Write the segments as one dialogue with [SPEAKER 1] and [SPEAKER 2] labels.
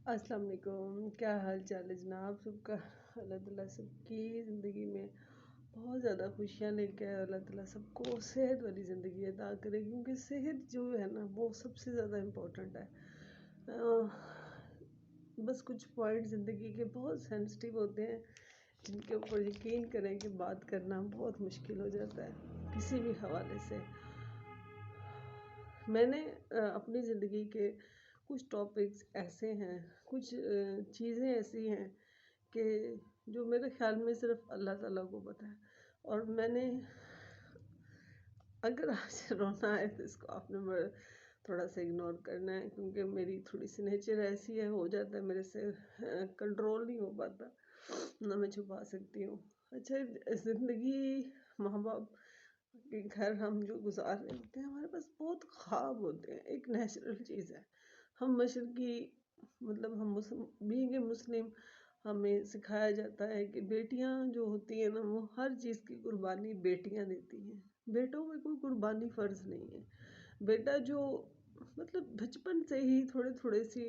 [SPEAKER 1] अस्सलाम वालेकुम। क्या हाल चाल है जनाब सबका। अल्लाह ताला सबकी ज़िंदगी में बहुत ज़्यादा खुशियाँ लेके आए। अल्लाह ताला सबको सेहत वाली ज़िंदगी अता करे, क्योंकि सेहत जो है ना वो सबसे ज़्यादा इम्पोर्टेंट है। बस कुछ पॉइंट ज़िंदगी के बहुत सेंसिटिव होते हैं जिनके ऊपर यकीन करें कि बात करना बहुत मुश्किल हो जाता है किसी भी हवाले से। मैंने अपनी ज़िंदगी के कुछ टॉपिक्स ऐसे हैं, कुछ चीज़ें ऐसी हैं कि जो मेरे ख्याल में सिर्फ अल्लाह ताला को पता है। और मैंने अगर आज रोना है तो इसको आपने थोड़ा सा इग्नोर करना है, क्योंकि मेरी थोड़ी सी नेचर ऐसी है, हो जाता है मेरे से, कंट्रोल नहीं हो पाता, ना मैं छुपा सकती हूँ। अच्छा, ज़िंदगी माँ बाप के घर हम जो गुजार रहे होते हैं, हमारे पास बहुत ख्वाब होते हैं। एक नेचुरल चीज़ है। हम मशरकी मतलब हम बीइंग ए मुस्लिम, हमें सिखाया जाता है कि बेटियां जो होती हैं ना वो हर चीज़ की कुर्बानी बेटियां देती हैं। बेटों में कोई कुर्बानी फ़र्ज नहीं है। बेटा जो मतलब बचपन से ही थोड़े थोड़े सी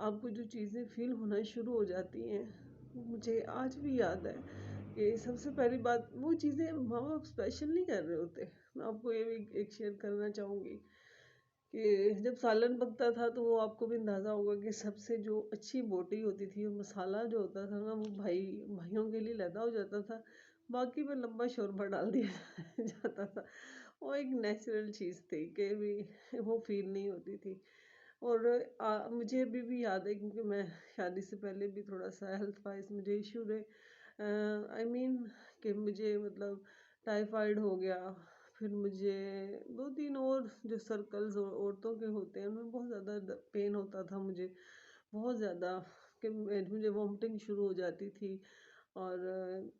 [SPEAKER 1] आपको जो चीज़ें फील होना शुरू हो जाती हैं, वो मुझे आज भी याद है कि सबसे पहली बात वो चीज़ें माँ बाप स्पेशल नहीं कर रहे होते। मैं आपको ये भी एक शेयर करना चाहूँगी कि जब सालन पकता था तो वो आपको भी अंदाज़ा होगा कि सबसे जो अच्छी बोटी होती थी, वो मसाला जो होता था ना वो भाइयों के लिए लैदा हो जाता था, बाकी में लंबा शोरबा डाल दिया जाता था। वो एक नेचुरल चीज़ थी कि भी वो फील नहीं होती थी। और मुझे अभी भी याद है, क्योंकि मैं शादी से पहले भी थोड़ा सा हेल्थ वाइज मुझे इशू रहे, आई मीन कि मुझे मतलब टाइफाइड हो गया। फिर मुझे 2-3 और जो सर्कल्स औरतों के होते हैं उनमें बहुत ज़्यादा पेन होता था मुझे, बहुत ज़्यादा, कि मुझे वॉमिटिंग शुरू हो जाती थी। और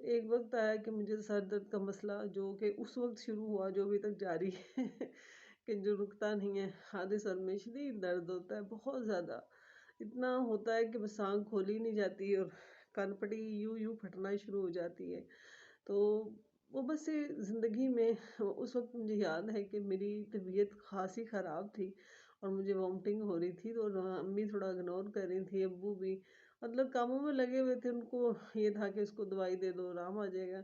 [SPEAKER 1] एक वक्त आया कि मुझे सर दर्द का मसला, जो कि उस वक्त शुरू हुआ, जो अभी तक जारी है कि जो रुकता नहीं है। आधे सर में शदीद दर्द होता है, बहुत ज़्यादा, इतना होता है कि बस आँख खोली नहीं जाती और कनपटी यूं यूं फटना शुरू हो जाती है। तो वो बस ये ज़िंदगी में उस वक्त मुझे याद है कि मेरी तबीयत खासी ख़राब थी और मुझे वॉमिटिंग हो रही थी। तो अम्मी थोड़ा इग्नोर कर रही थी, अब्बू भी मतलब कामों में लगे हुए थे। उनको ये था कि इसको दवाई दे दो, आराम आ जाएगा।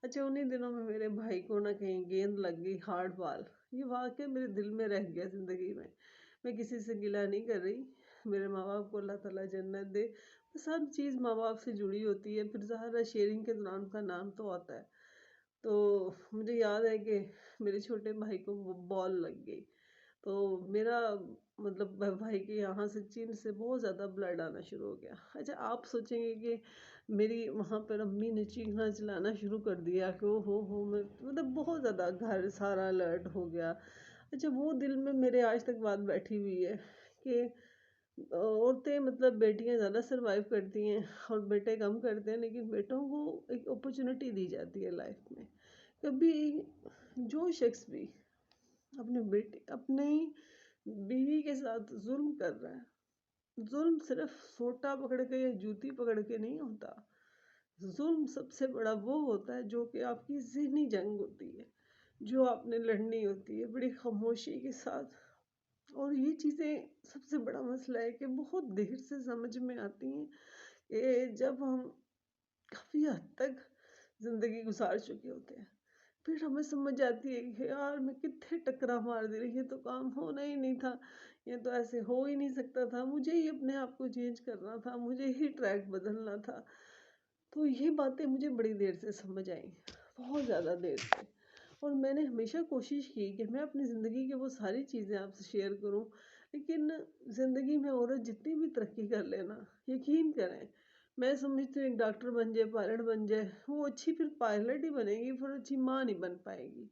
[SPEAKER 1] अच्छा, उन्हीं दिनों में मेरे भाई को ना कहीं गेंद लग गई, हार्ड बॉल। ये वाक़या मेरे दिल में रह गया ज़िंदगी में। मैं किसी से गिला नहीं कर रही, मेरे माँ बाप को अल्लाह ताला जन्नत दे। बस हर चीज़ माँ बाप से जुड़ी होती है, फिर ज़ाहिर है शेयरिंग के दौरान उनका नाम तो आता है। तो मुझे याद है कि मेरे छोटे भाई को वो बॉल लग गई। तो मेरा मतलब भाई के यहाँ से चिन से बहुत ज़्यादा ब्लड आना शुरू हो गया। अच्छा, आप सोचेंगे कि मेरी वहाँ पर अम्मी ने चीखना चिल्लाना शुरू कर दिया कि ओ हो, मैं मतलब बहुत ज़्यादा घर सारा अलर्ट हो गया। अच्छा, वो दिल में मेरे आज तक बात बैठी हुई है कि औरतें मतलब बेटियां ज़्यादा सरवाइव करती हैं और बेटे कम करते हैं, लेकिन बेटों को एक अपॉर्चुनिटी दी जाती है लाइफ में। कभी जो शख्स भी अपनी बीवी के साथ जुल्म कर रहा है, जुल्म सिर्फ सोटा पकड़ के या जूती पकड़ के नहीं होता। जुल्म सबसे बड़ा वो होता है जो कि आपकी ज़हनी जंग होती है, जो आपने लड़नी होती है बड़ी खामोशी के साथ। और ये चीज़ें सबसे बड़ा मसला है कि बहुत देर से समझ में आती हैं कि जब हम काफ़ी हद तक ज़िंदगी गुजार चुके होते हैं, फिर हमें समझ आती है कि यार मैं कितने टकरा मार दे रही, ये तो काम होना ही नहीं था, ये तो ऐसे हो ही नहीं सकता था, मुझे ही अपने आप को चेंज करना था, मुझे ही ट्रैक बदलना था। तो ये बातें मुझे बड़ी देर से समझ आई, बहुत ज़्यादा देर से। और मैंने हमेशा कोशिश की कि मैं अपनी ज़िंदगी की वो सारी चीज़ें आपसे शेयर करूं, लेकिन ज़िंदगी में औरत जितनी भी तरक्की कर लेना, यकीन करें, मैं समझती हूँ एक डॉक्टर बन जाए, पायलट बन जाए, वो अच्छी फिर पायलट ही बनेगी, फिर अच्छी माँ नहीं बन पाएगी।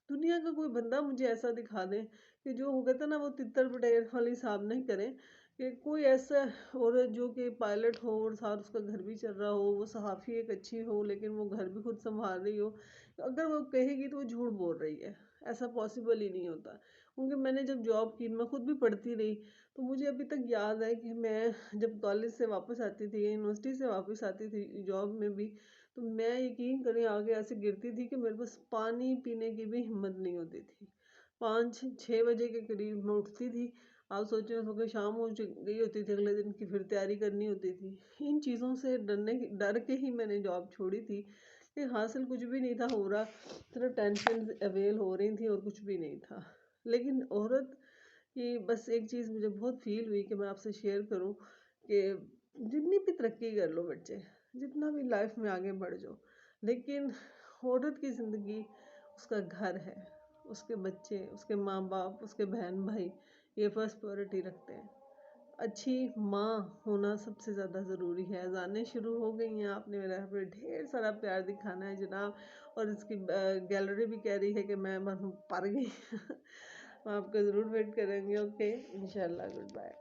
[SPEAKER 1] दुनिया का कोई बंदा मुझे ऐसा दिखा दे कि जो हो गया था ना वो तितर पटेल वाली हिसाब नहीं करें, कि कोई ऐसा औरत जो कि पायलट हो और साथ उसका घर भी चल रहा हो, वो सहाफ़ी एक अच्छी हो लेकिन वो घर भी खुद संभाल रही हो, अगर वो कहेगी तो वो झूठ बोल रही है। ऐसा पॉसिबल ही नहीं होता। क्योंकि मैंने जब जॉब की, मैं खुद भी पढ़ती रही, तो मुझे अभी तक याद है कि मैं जब कॉलेज से वापस आती थी, यूनिवर्सिटी से वापस आती थी जॉब में भी, तो मैं यकीन करें आगे ऐसे गिरती थी कि मेरे पास पानी पीने की भी हिम्मत नहीं होती थी। 5-6 बजे के करीब मैं उठती थी, आप सोचें सुबह शाम हो गई होती थी, अगले दिन की फिर तैयारी करनी होती थी। इन चीज़ों से डर के ही मैंने जॉब छोड़ी थी कि हासिल कुछ भी नहीं था हो रहा, सिर्फ टेंशन अवेल हो रही थी और कुछ भी नहीं था। लेकिन औरत की बस एक चीज़ मुझे बहुत फील हुई कि मैं आपसे शेयर करूं कि जितनी भी तरक्की कर लो बच्चे, जितना भी लाइफ में आगे बढ़ जाओ, लेकिन औरत की ज़िंदगी उसका घर है, उसके बच्चे, उसके माँ बाप, उसके बहन भाई, ये फर्स्ट प्रायोरिटी रखते हैं। अच्छी माँ होना सबसे ज़्यादा ज़रूरी है। अज़ानें शुरू हो गई हैं, आपने मेरा यहाँ पे ढेर सारा प्यार दिखाना है जनाब। और इसकी गैलरी भी कह रही है कि मैं पर गई। आपका ज़रूर वेट करेंगे। ओके, इंशाल्लाह, गुड बाय।